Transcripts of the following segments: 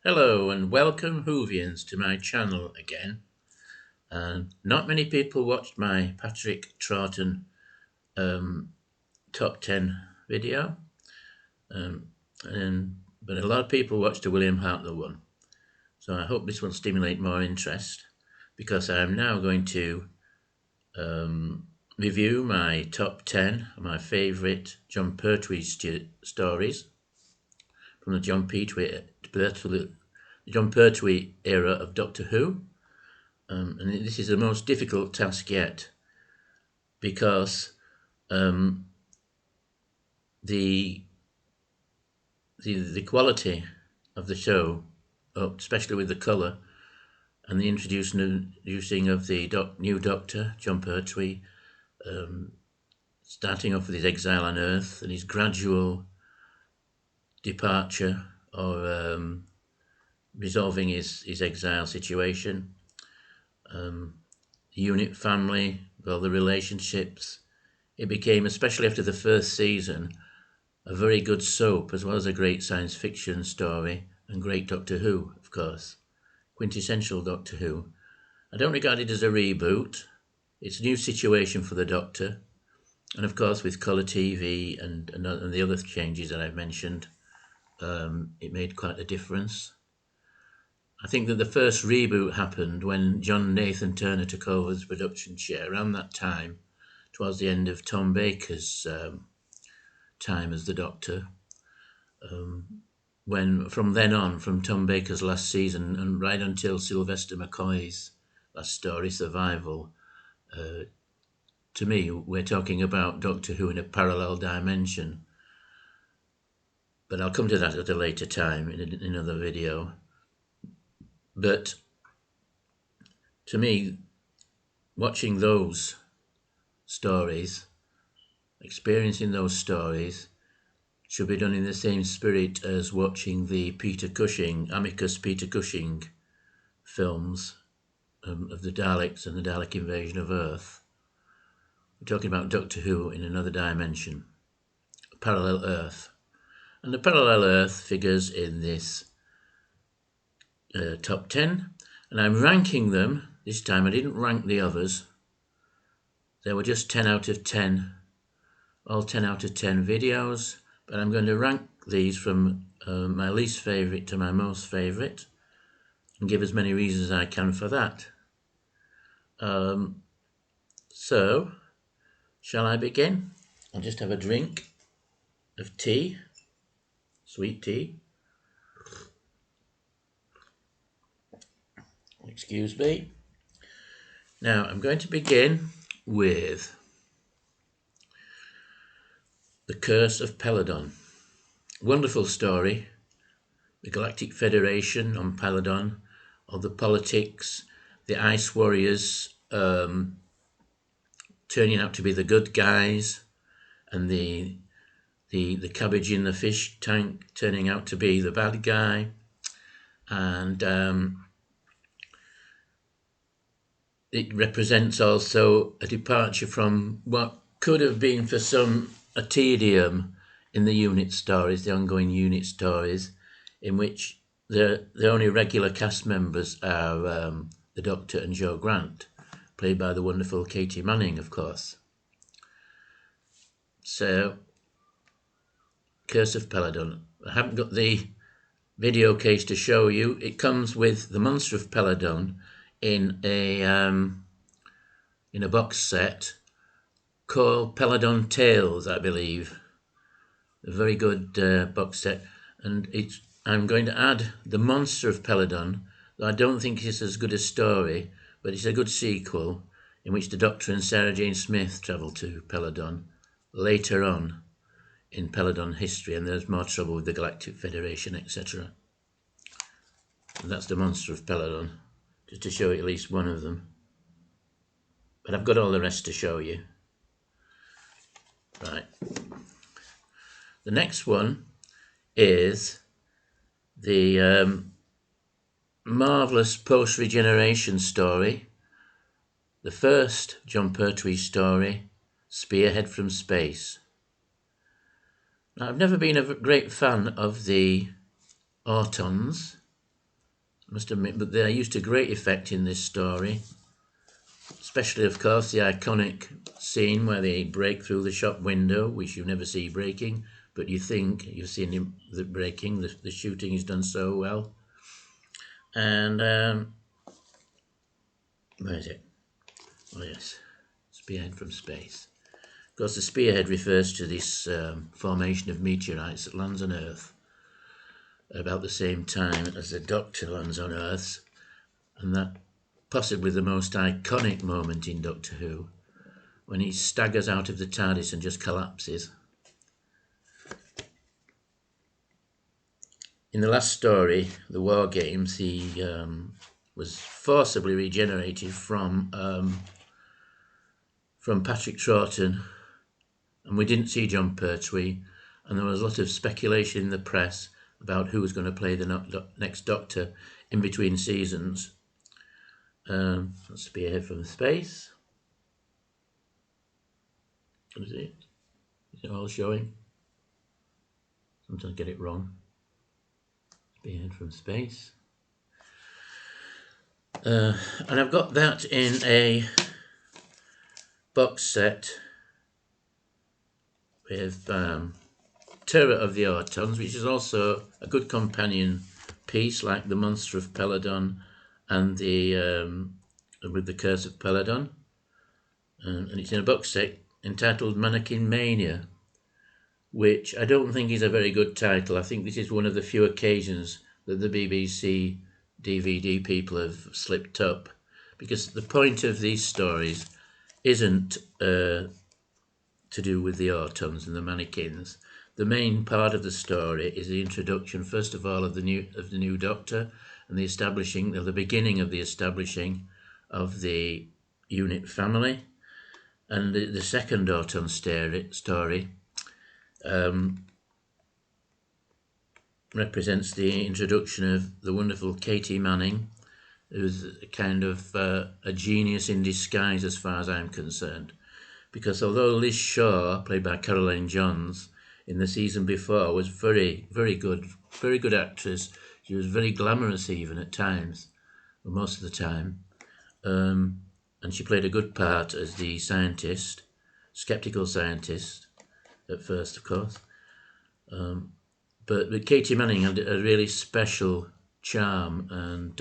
Hello and welcome Whovians to my channel again. Not many people watched my Patrick Troughton top 10 video, um, but a lot of people watched the William Hartnell one. So I hope this will stimulate more interest because I am now going to review my top 10 of my favourite Jon Pertwee stories from the Jon Pertwee era of Doctor Who. And this is the most difficult task yet because um, the, the quality of the show, especially with the colour and the introducing of the new Doctor, Jon Pertwee, starting off with his exile on Earth and his gradual departure or resolving his exile situation, the unit family, all the relationships. It became, especially after the first season, a very good soap as well as a great science fiction story and great Doctor Who, of course. Quintessential Doctor Who. I don't regard it as a reboot. It's a new situation for the Doctor. And of course with colour TV and the other changes that I've mentioned, it made quite a difference. I think that the first reboot happened when John Nathan Turner took over the production chair. Around that time, towards the end of Tom Baker's time as the Doctor. When from then on, from Tom Baker's last season and right until Sylvester McCoy's last story, Survival, to me, we're talking about Doctor Who in a parallel dimension. But I'll come to that at a later time in another video. But to me, watching those stories, experiencing those stories, should be done in the same spirit as watching the Amicus Peter Cushing films of the Daleks and the Dalek invasion of Earth. We're talking about Doctor Who in another dimension, a parallel Earth. And the parallel Earth figures in this top 10, and I'm ranking them. This time I didn't rank the others. They were just 10 out of 10, all 10 out of 10 videos, but I'm going to rank these from my least favourite to my most favourite and give as many reasons as I can for that. So, shall I begin? I'll just have a drink of tea, sweet tea. Excuse me. Now, I'm going to begin with The Curse of Peladon. Wonderful story. The Galactic Federation on Peladon, all the politics, the Ice Warriors turning out to be the good guys, and the cabbage in the fish tank turning out to be the bad guy, and it represents also a departure from what could have been for some a tedium in the unit stories, the ongoing unit stories, in which the only regular cast members are the Doctor and Jo Grant, played by the wonderful Katie Manning, of course. So, Curse of Peladon. I haven't got the video case to show you. It comes with the Monster of Peladon in a box set called Peladon Tales, I believe. A very good box set, and I'm going to add the Monster of Peladon, though I don't think it's as good a story, but it's a good sequel in which the Doctor and Sarah Jane Smith travel to Peladon later on in Peladon history, and there's more trouble with the Galactic Federation, etc. And that's the Monster of Peladon, just to show you at least one of them. But I've got all the rest to show you. Right. The next one is the marvellous post-regeneration story, the first Jon Pertwee story, Spearhead From Space. Now, I've never been a great fan of the Autons, I must admit, but they're used to great effect in this story, especially, of course, the iconic scene where they break through the shop window, which you never see breaking, but you think you've seen him breaking. The shooting is done so well. And where is it? Oh yes, Spearhead from Space. Of course, the spearhead refers to this formation of meteorites that lands on Earth about the same time as the Doctor lands on Earth, and that possibly the most iconic moment in Doctor Who, when he staggers out of the TARDIS and just collapses. In the last story, the War Games, he was forcibly regenerated from Patrick Troughton, and we didn't see Jon Pertwee, and there was a lot of speculation in the press about who was going to play the next Doctor in between seasons. Let's Spearhead from Space. Is it all showing? Sometimes I get it wrong. Spearhead from Space. And I've got that in a box set with Terror of the Autons, which is also a good companion piece, like the Monster of Peladon and the with the Curse of Peladon, and it's in a box set entitled Mannequin Mania, which I don't think is a very good title. I think this is one of the few occasions that the BBC DVD people have slipped up, because the point of these stories isn't to do with the Autons and the mannequins. The main part of the story is the introduction, first of all, of the new Doctor, and the beginning of the establishing of the unit family. And the second Auton story represents the introduction of the wonderful Katie Manning, who's kind of a genius in disguise as far as I'm concerned. Because although Liz Shaw, played by Caroline Johns, in the season before was very good actress, she was very glamorous even at times, or most of the time, and she played a good part as the scientist, skeptical scientist, at first, of course. But Katie Manning had a really special charm and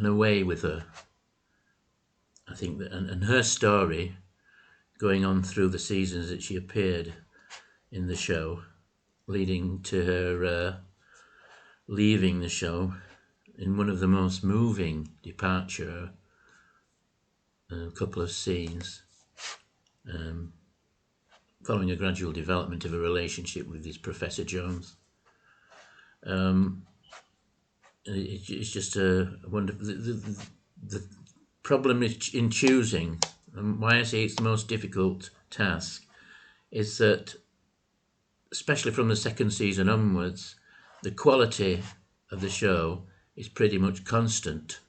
a way with her. I think that, and her story, going on through the seasons that she appeared in the show, leading to her leaving the show in one of the most moving departure, a couple of scenes, following a gradual development of a relationship with this Professor Jones. It's just a wonderful. The problem in choosing, and why I say it's the most difficult task, is that, especially from the second season onwards, the quality of the show is pretty much constant,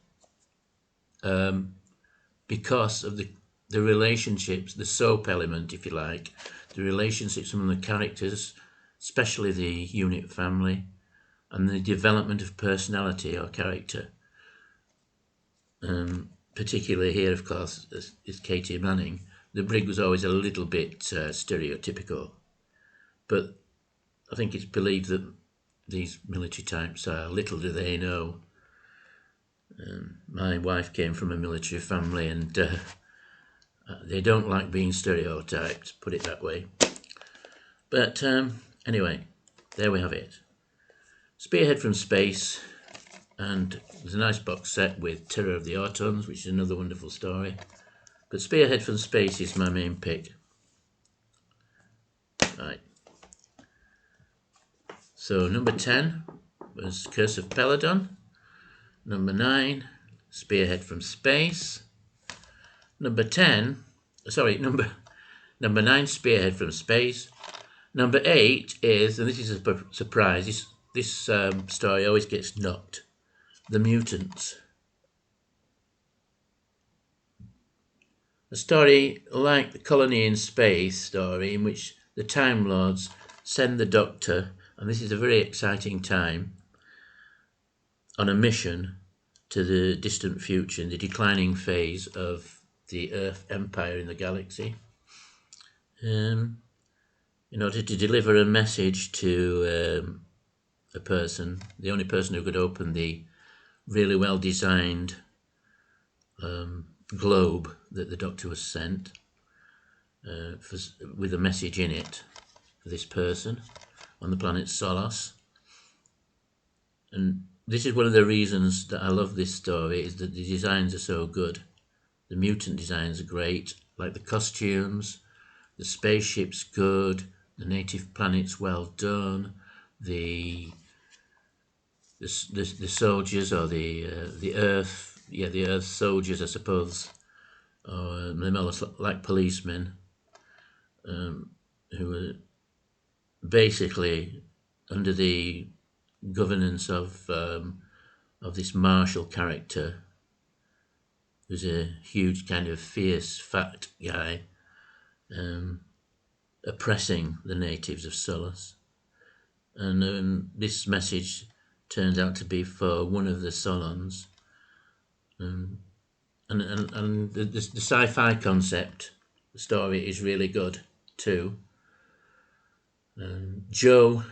because of the relationships, the soap element, if you like, the relationships among the characters, especially the unit family, and the development of personality or character. Particularly here, of course, is Katie Manning. The Brig was always a little bit stereotypical, but I think it's believed that these military types are, little do they know. My wife came from a military family, and they don't like being stereotyped, put it that way. But anyway, there we have it. Spearhead from Space, and there's a nice box set with Terror of the Autons, which is another wonderful story. But Spearhead from Space is my main pick. Right. So number 10 was Curse of Peladon. Number 9, Spearhead from Space. Number 9, Spearhead from Space. Number 8 is, and this is a surprise, this story always gets knocked, The Mutants. A story like the Colony in Space story, in which the Time Lords send the Doctor, and this is a very exciting time, on a mission to the distant future in the declining phase of the Earth Empire in the galaxy, in order to deliver a message to a person, the only person who could open the really well designed globe that the Doctor was sent with a message in it for this person on the planet Solos. And this is one of the reasons that I love this story, is that the designs are so good. The mutant designs are great, like the costumes, the spaceship's good, the native planet's well done, the soldiers, or the Earth, the Earth soldiers, I suppose, or they're more like policemen, who are basically under the governance of this martial character, who's a huge kind of fierce fat guy, oppressing the natives of Solus. And this message turns out to be for one of the Solons. And the sci-fi concept, the story is really good too. Joe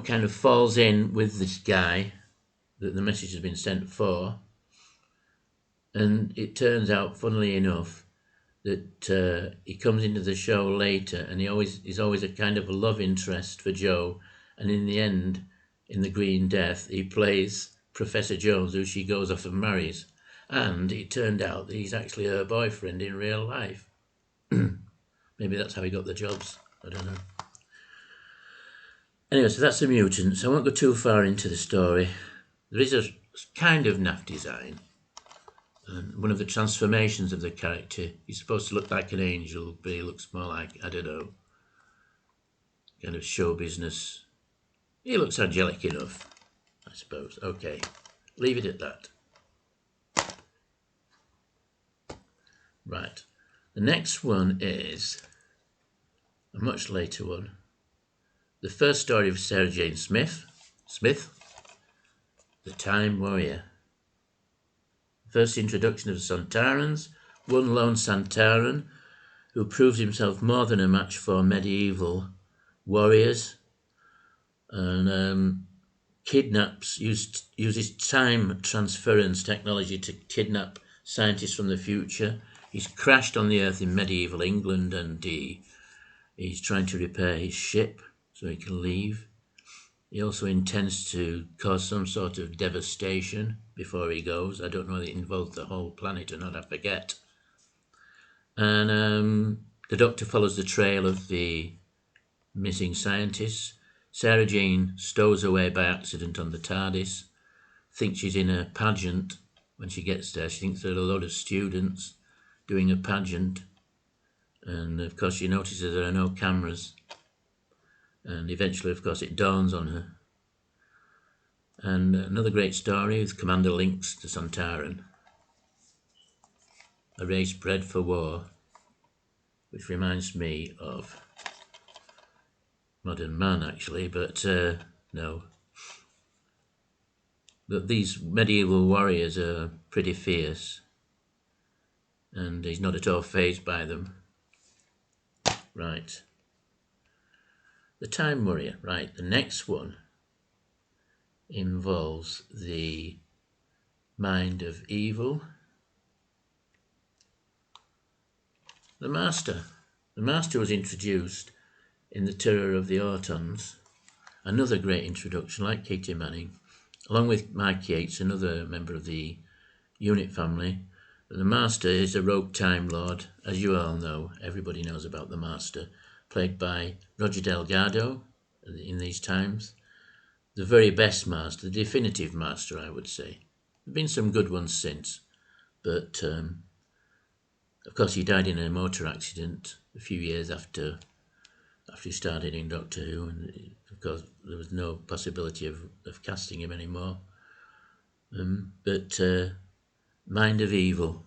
kind of falls in with this guy that the message has been sent for, and it turns out, funnily enough, that he comes into the show later, and he's always a kind of a love interest for Joe, and in the end, in the Green Death, he plays Professor Jones, who she goes off and marries, and it turned out that he's actually her boyfriend in real life. Maybe that's how he got the jobs, I don't know. Anyway, so that's the Mutants. I won't go too far into the story. There is a kind of naff design. And one of the transformations of the character, he's supposed to look like an angel, but he looks more like, I don't know, kind of show business. He looks angelic enough, I suppose. Okay, leave it at that. Right, the next one is a much later one. The first story of Sarah Jane Smith, The Time Warrior. First introduction of the Sontarans, one lone Sontaran who proves himself more than a match for medieval warriors, and uses time transference technology to kidnap scientists from the future. He's crashed on the Earth in medieval England, and he's trying to repair his ship so he can leave. He also intends to cause some sort of devastation before he goes. I don't know if it involves the whole planet or not, I forget. And the Doctor follows the trail of the missing scientists. Sarah Jane stows away by accident on the TARDIS, thinks she's in a pageant. When she gets there, she thinks there are a lot of students doing a pageant, and of course she notices there are no cameras, and eventually, of course, it dawns on her. And another great story with Commander Lynx the Sontaran, a race bred for war, which reminds me of Modern Man, actually, but no. But these medieval warriors are pretty fierce, and he's not at all fazed by them. Right. The Time Warrior. Right, the next one involves the mind of evil. The Master. The Master was introduced in The Terror of the Autons. Another great introduction, like Katie Manning, along with Mike Yates, another member of the Unit family. The Master is a rogue Time Lord, as you all know. Everybody knows about the Master, played by Roger Delgado in these times. The very best Master, the definitive Master, I would say. There have been some good ones since, but of course he died in a motor accident a few years after he started in Doctor Who, and of course there was no possibility of casting him anymore. But Mind of Evil,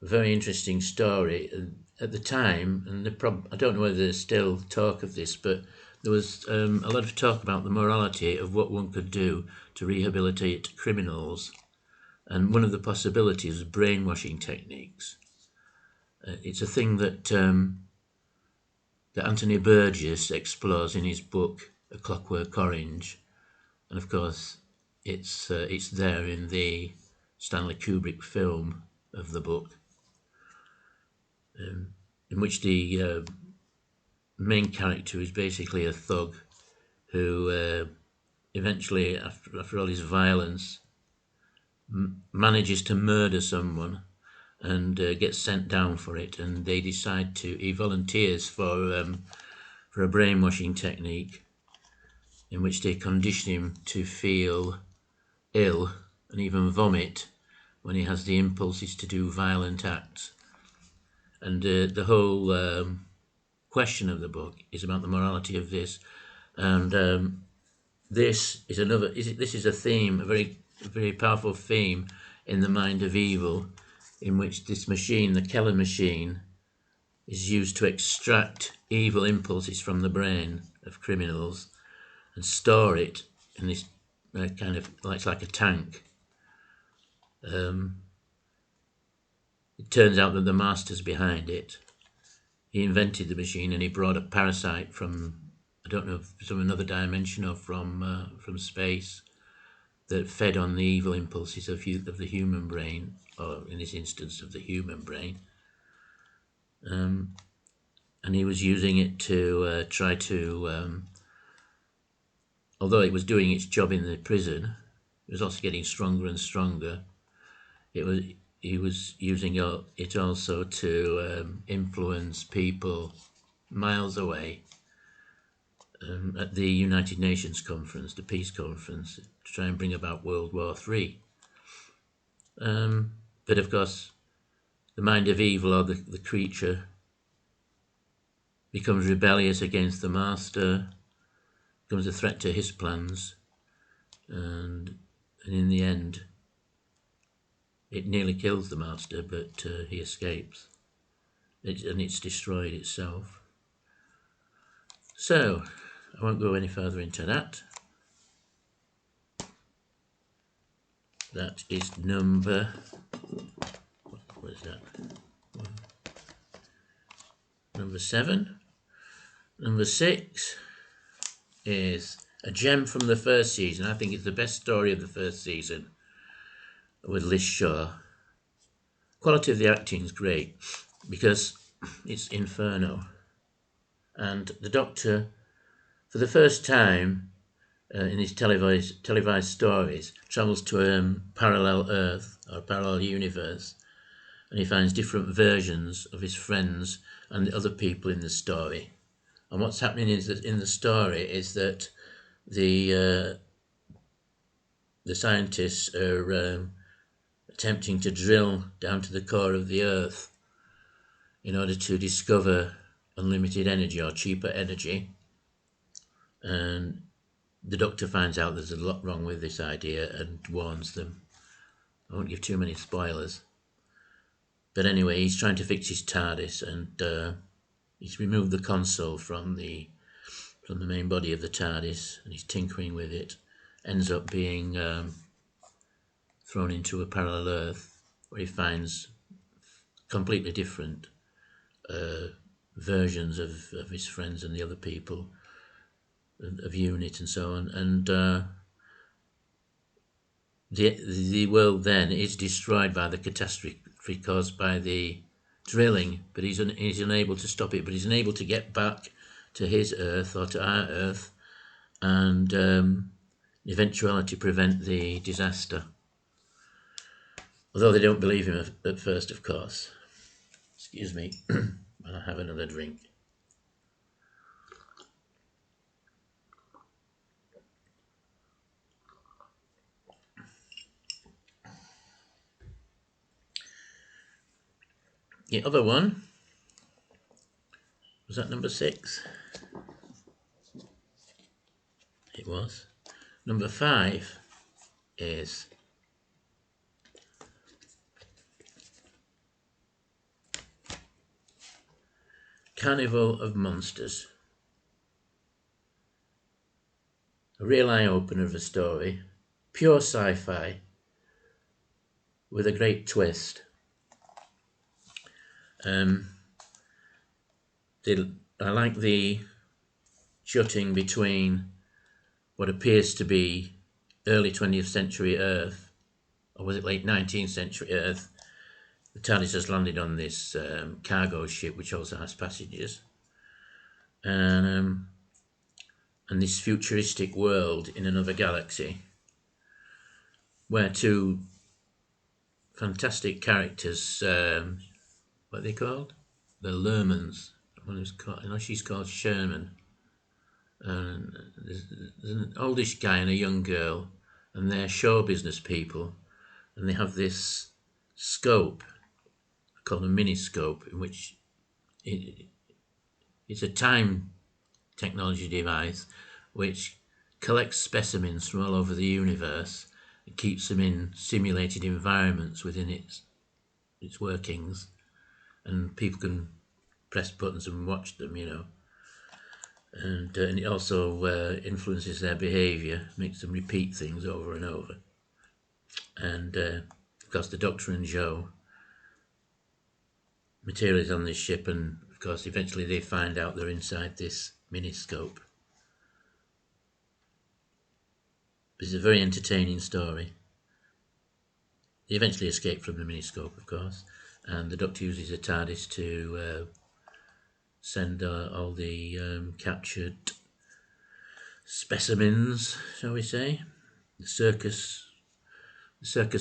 a very interesting story. At the time, and I don't know whether there's still talk of this, but there was a lot of talk about the morality of what one could do to rehabilitate criminals, and one of the possibilities was brainwashing techniques. It's a thing that Anthony Burgess explores in his book A Clockwork Orange, and of course it's there in the Stanley Kubrick film of the book, in which the main character is basically a thug who eventually, after all his violence, manages to murder someone and gets sent down for it, and he volunteers for a brainwashing technique in which they condition him to feel ill and even vomit when he has the impulses to do violent acts. And the whole question of the book is about the morality of this, and this is a theme, a very powerful theme in The Mind of Evil, in which this machine, the Keller machine, is used to extract evil impulses from the brain of criminals and store it in this kind of, it's like a tank. It turns out that the master's behind it. He invented the machine, and he brought a parasite from, I don't know, from another dimension or from space, that fed on the evil impulses of the human brain, or in this instance of the human brain. And he was using it to try to, although it was doing its job in the prison, it was also getting stronger and stronger. He was using it also to influence people miles away at the United Nations conference, the peace conference, to try and bring about World War III. But of course, the mind of evil, or the creature, becomes rebellious against the master, becomes a threat to his plans, and in the end, it nearly kills the master, but he escapes, and it's destroyed itself. So, I won't go any further into that. That is number, what was that? Number 7. Number 6 is a gem from the first season. I think it's the best story of the first season, with Liz Shaw. Quality of the acting is great because it's Inferno, and the Doctor, for the first time in his televised stories, travels to a parallel Earth or a parallel universe, and he finds different versions of his friends and the other people in the story. And what's happening is that in the story is that the scientists are attempting to drill down to the core of the Earth in order to discover unlimited energy or cheaper energy. And the Doctor finds out there's a lot wrong with this idea and warns them. I won't give too many spoilers. But anyway, he's trying to fix his TARDIS, and he's removed the console from the main body of the TARDIS, and he's tinkering with it. Ends up being thrown into a parallel Earth where he finds completely different versions of his friends and the other people, of UNIT and so on. And the world then is destroyed by the catastrophe caused by the drilling, but he's unable to stop it, but he's unable to get back to his Earth or to our Earth, and eventuality prevent the disaster. Although they don't believe him at first, of course. Excuse me, while I have another drink. The other one, was that number 6? It was. Number 5 is Carnival of Monsters. a real eye-opener of a story, pure sci-fi with a great twist. I like the jutting between what appears to be early 20th century Earth, or was it late 19th century Earth. The TARDIS has landed on this cargo ship, which also has passengers, and this futuristic world in another galaxy, where two fantastic characters, what are they called? The Lermans. One who's called, I know she's called Sherman. And there's an oldish guy and a young girl, and they're show business people, and they have this scope called a miniscope, in which it's a time technology device which collects specimens from all over the universe and keeps them in simulated environments within its workings, and people can press buttons and watch them, and it also influences their behaviour, makes them repeat things over and over. And of course the Doctor and Jo materialize on this ship, and of course eventually they find out they're inside this miniscope. It's a very entertaining story. They eventually escape from the miniscope, of course, and the Doctor uses a TARDIS to send all the captured specimens, shall we say, the circus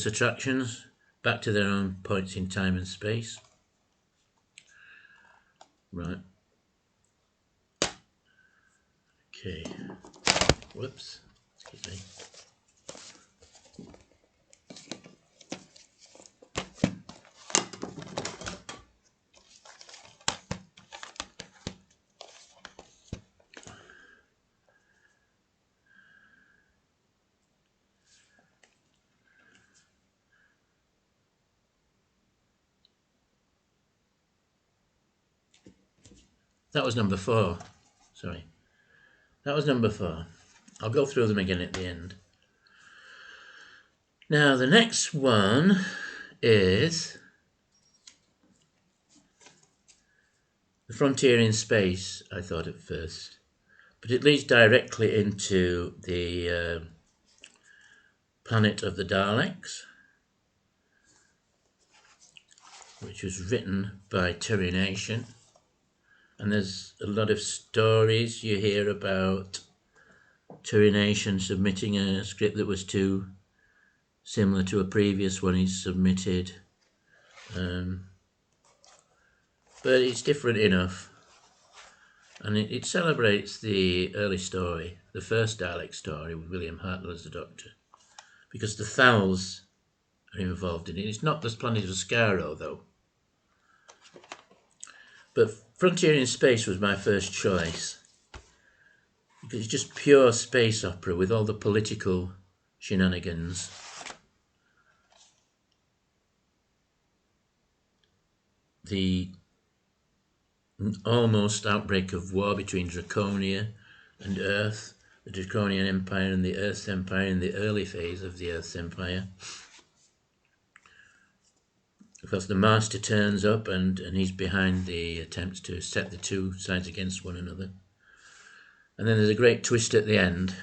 attractions, back to their own points in time and space. Right. Okay. Whoops. Excuse me. That was number 4. Sorry. That was number 4. I'll go through them again at the end. Now, the next one is The Frontier in Space, I thought at first. But it leads directly into the Planet of the Daleks, which was written by Terry Nation. And there's a lot of stories you hear about Terry Nation submitting a script that was too similar to a previous one he's submitted. But it's different enough. And it celebrates the early story, the first Dalek story with William Hartnell as the Doctor. Because the Thals are involved in it. It's not the Planet of Skaro, though. But Frontier in Space was my first choice. Because it's just pure space opera with all the political shenanigans. The almost outbreak of war between Draconia and Earth, the Draconian Empire and the Earth's Empire in the early phase of the Earth's Empire. Of course, the Master turns up and he's behind the attempts to set the two sides against one another. And then there's a great twist at the end.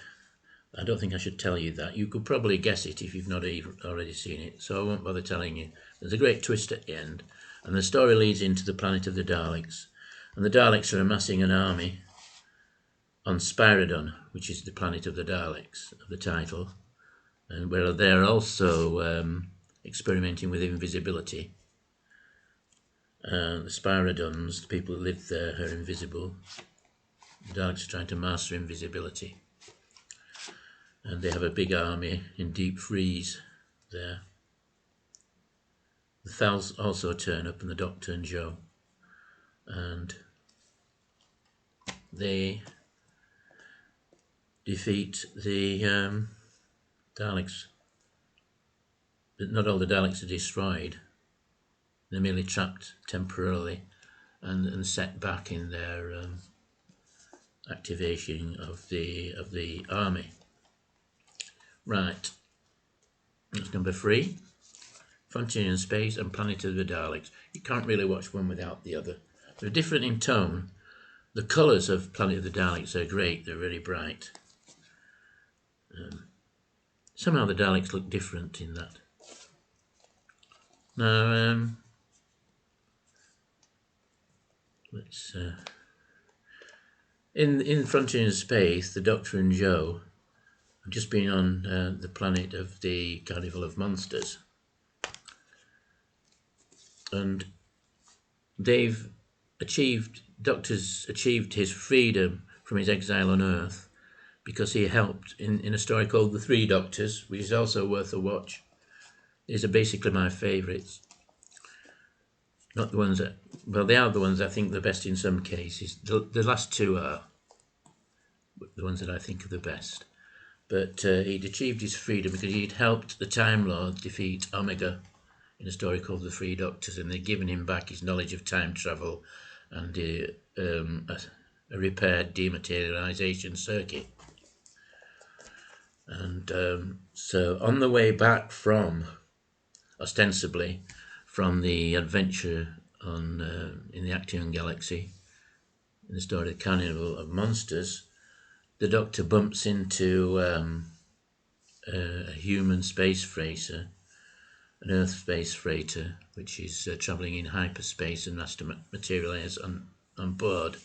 I don't think I should tell you that. You could probably guess it if you've not already seen it, so I won't bother telling you. There's a great twist at the end, and the story leads into the Planet of the Daleks. And the Daleks are amassing an army on Spearhead, which is the planet of the Daleks, of the title, and where they're also experimenting with invisibility. The Spearheadons, the people who live there, are invisible. The Daleks are trying to master invisibility. And they have a big army in deep freeze there. The Thals also turn up, and the Doctor and Jo. And they defeat the Daleks. But not all the Daleks are destroyed. They're merely trapped temporarily and set back in their activation of the army. Right, that's number 3. Frontier in Space and Planet of the Daleks. You can't really watch one without the other. They're different in tone. The colours of Planet of the Daleks are great. They're really bright. Somehow the Daleks look different in that. Now, let's... In Frontier in Space, the Doctor and Joe have just been on the planet of the Carnival of Monsters. And Doctor's achieved his freedom from his exile on Earth because he helped in a story called The Three Doctors, which is also worth a watch. These are basically my favourites. Not the ones that, well, they are the ones I think the best in some cases. The last two are the ones that I think are the best. But he'd achieved his freedom because he'd helped the Time Lord defeat Omega in a story called The Three Doctors, and they'd given him back his knowledge of time travel and a repaired dematerialization circuit. And so on the way back from, ostensibly, from the adventure in the Action Galaxy, in the story of Carnival of Monsters, the Doctor bumps into a human space freighter, an Earth space freighter, which is travelling in hyperspace and has to materialise on board.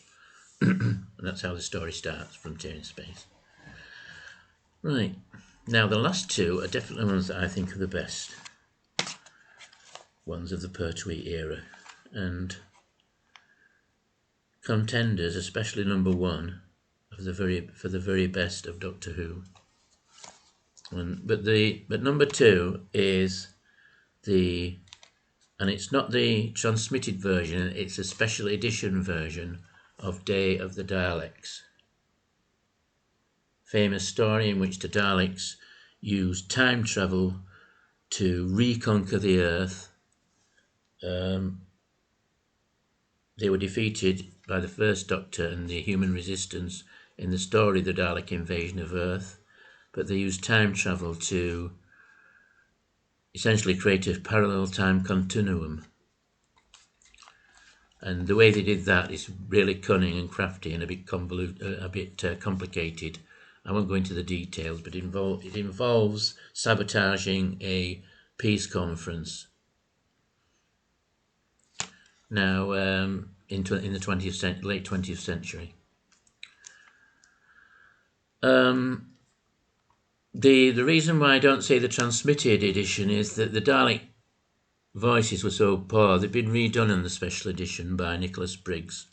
And that's how the story starts, Frontier in Space. Right, now the last two are definitely ones that I think are the best ones of the Pertwee era, and contenders, especially number 1, for the very best of Doctor Who. But number 2 is and it's not the transmitted version, it's a special edition version of Day of the Daleks. Famous story in which the Daleks used time travel to reconquer the Earth. They were defeated by the First Doctor and the human resistance in the story The Dalek Invasion of Earth, but they used time travel to essentially create a parallel time continuum. And the way they did that is really cunning and crafty and a bit complicated. I won't go into the details, but it involves sabotaging a peace conference. Now, in the late 20th century. The reason why I don't say the transmitted edition is that the Dalek voices were so poor. They've been redone in the special edition by Nicholas Briggs,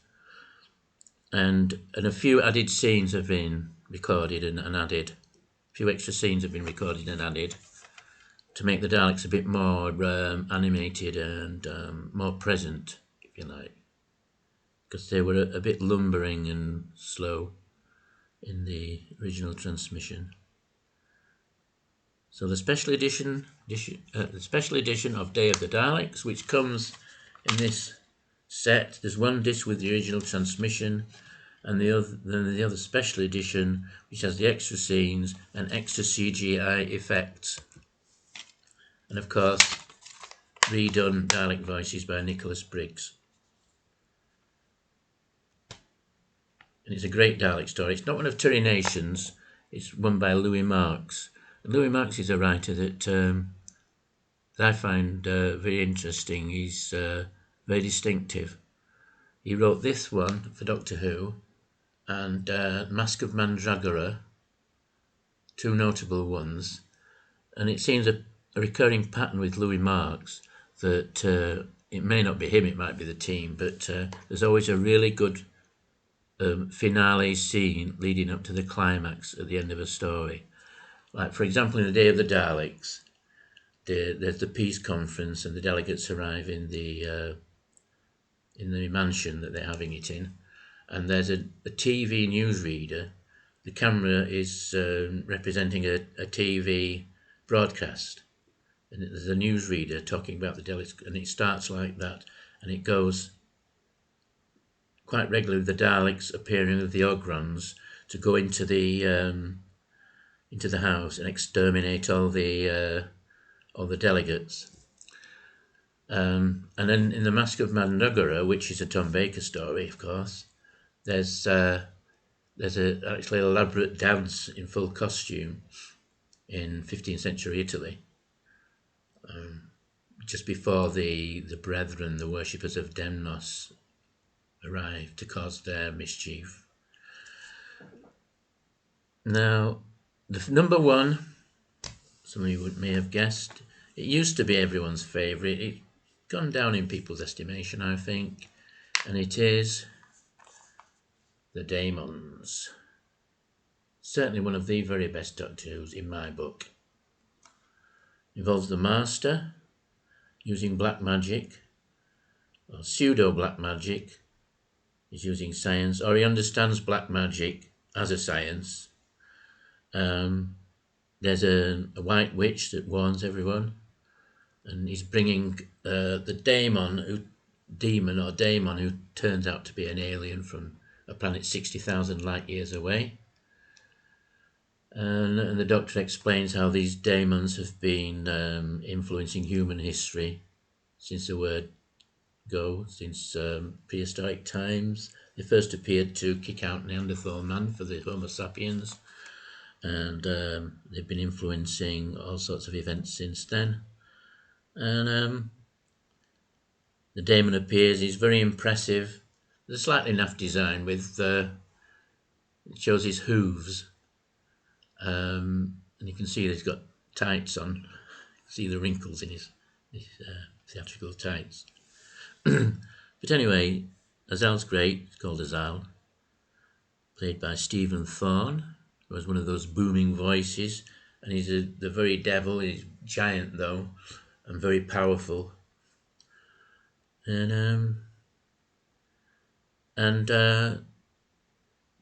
and a few added scenes have been recorded and added. A few extra scenes have been recorded and added to make the Daleks a bit more animated and more present, if you like, because they were a bit lumbering and slow in the original transmission. So the special edition of Day of the Daleks, which comes in this set, there's one disc with the original transmission, and the other special edition, which has the extra scenes and extra CGI effects, and of course redone Dalek voices by Nicholas Briggs. And it's a great Dalek story. It's not one of Terry Nation's. It's one by Louis Marks. And Louis Marks is a writer that I find very interesting. He's very distinctive. He wrote this one for Doctor Who and Mask of Mandragora, two notable ones. And it seems a recurring pattern with Louis Marks that it may not be him, it might be the team, but there's always a really good finale scene leading up to the climax at the end of a story. Like, for example, in The Day of the Daleks, there's the peace conference and the delegates arrive in the mansion that they're having it in, and there's a TV newsreader. The camera is representing a TV broadcast, and there's a newsreader talking about the Daleks, and it starts like that, and it goes quite regularly with the Daleks appearing with the Ogrons to go into the into the house and exterminate all the delegates. And then in The Mask of Mandugara, which is a Tom Baker story, of course, there's actually elaborate dance in full costume in 15th century Italy, just before the brethren, the worshippers of Daemons, arrive to cause their mischief. Now, the number one, some of you may have guessed, it used to be everyone's favourite. It's gone down in people's estimation, I think, and it is the Daemons. Certainly one of the very best Doctor Who's in my book. Involves the Master using black magic, or pseudo black magic. He's using science, or he understands black magic as a science. There's a white witch that warns everyone, and he's bringing the Daemon who turns out to be an alien from a planet 60,000 light years away. And the Doctor explains how these Daemons have been influencing human history since the word go, since prehistoric times. They first appeared to kick out Neanderthal man for the Homo sapiens, and they've been influencing all sorts of events since then. And the Daemon appears. He's very impressive. There's a slightly naff design with it shows his hooves, and you can see that he's got tights on. See the wrinkles in his theatrical tights. But anyway, Azal's great. It's called Azal, played by Stephen Thorne, who has one of those booming voices, and he's the very devil. He's giant though, and very powerful. And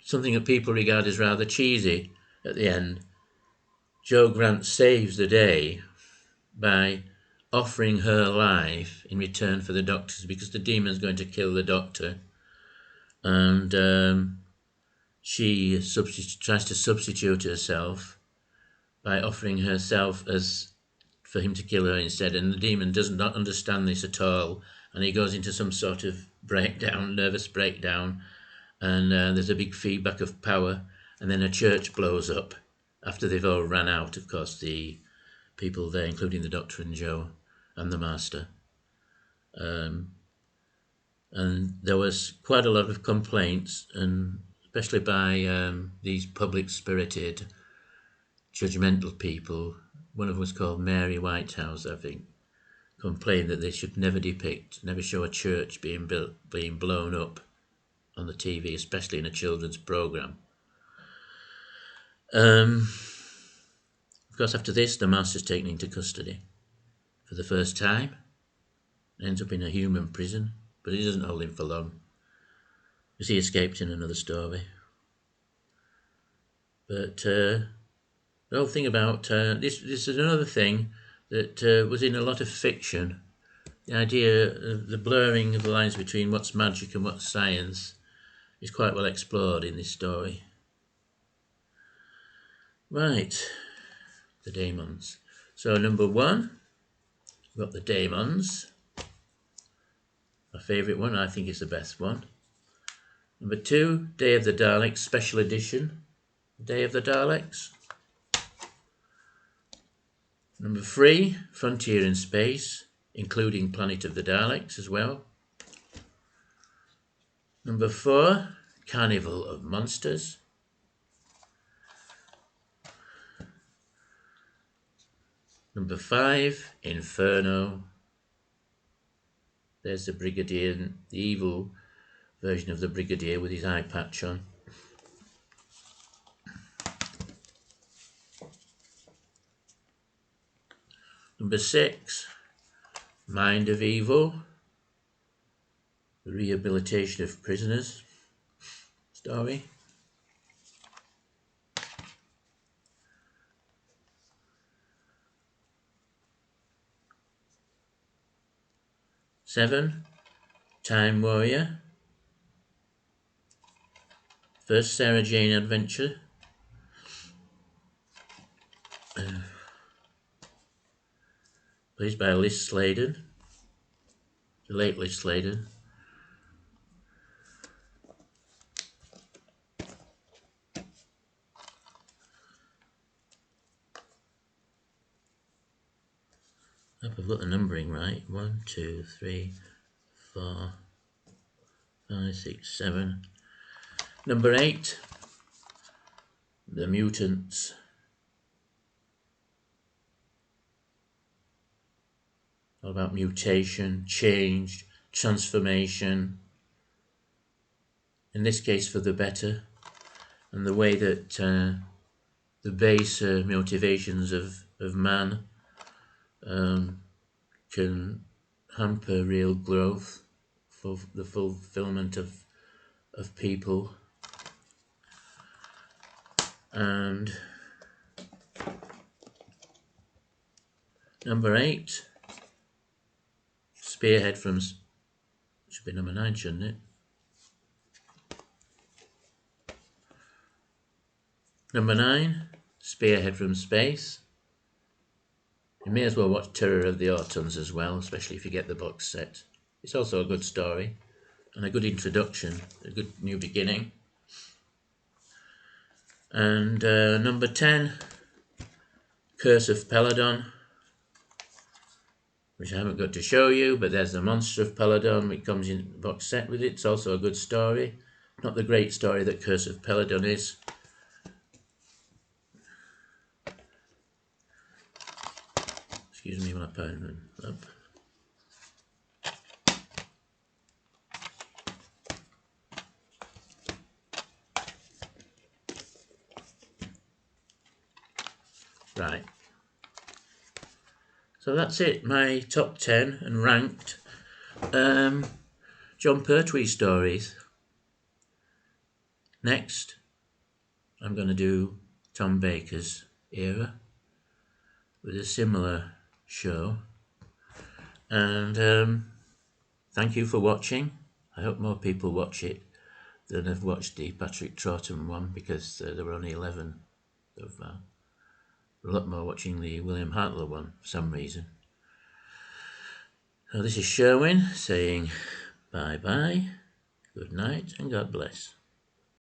something that people regard as rather cheesy at the end. Jo Grant saves the day by offering her life in return for the Doctor's, because the demon's going to kill the Doctor, and she tries to substitute herself by offering herself as for him to kill her instead, and the demon does not understand this at all, and he goes into some sort of nervous breakdown, and there's a big feedback of power, and then a church blows up after they've all ran out, of course, the people there, including the Doctor and Jo and the Master. And there was quite a lot of complaints, and especially by these public-spirited, judgmental people. One of them was called Mary Whitehouse, I think, complained that they should never show a church being blown up on the TV, especially in a children's programme. Of course, after this, the Master's taken into custody for the first time. Ends up in a human prison, but he doesn't hold him for long, because he escaped in another story. But the whole thing about this is another thing that was in a lot of fiction. The idea of the blurring of the lines between what's magic and what's science is quite well explored in this story. Right, the Daemons. So number one, we've got the Daemons. My favourite one, I think it's the best one. Number two, Day of the Daleks, special edition, Day of the Daleks. Number three, Frontier in Space, including Planet of the Daleks as well. Number four, Carnival of Monsters. Number five, Inferno. There's the Brigadier, the evil version of the Brigadier with his eye patch on. Number six, Mind of Evil, the rehabilitation of prisoners story. Seven, Time Warrior, first Sarah Jane adventure. Played by Liz Sladen, the late Liz Sladen. I hope I've got the numbering right. 1, 2, 3, 4, 5, 6, 7. Number 8, The Mutants. All about mutation, change, transformation. In this case, for the better, and the way that the base motivations of man can hamper real growth for the fulfillment of people. And number 8, Spearhead from, should be number 9, shouldn't it? Number 9, Spearhead from Space. You may as well watch Terror of the Autons as well, especially if you get the box set. It's also a good story and a good introduction, a good new beginning. And number 10, Curse of Peladon, which I haven't got to show you, but there's the monster of Peladon, which comes in the box set with it. It's also a good story. Not the great story that Curse of Peladon is. Excuse me, my pen up. Right. So that's it, my top 10 and ranked Jon Pertwee stories. Next, I'm going to do Tom Baker's era with a similar show. And thank you for watching. I hope more people watch it than have watched the Patrick Troughton one, because there were only 11 so far. A lot more watching the William Hartnell one for some reason. So this is Sherwin saying bye-bye, good night, and God bless.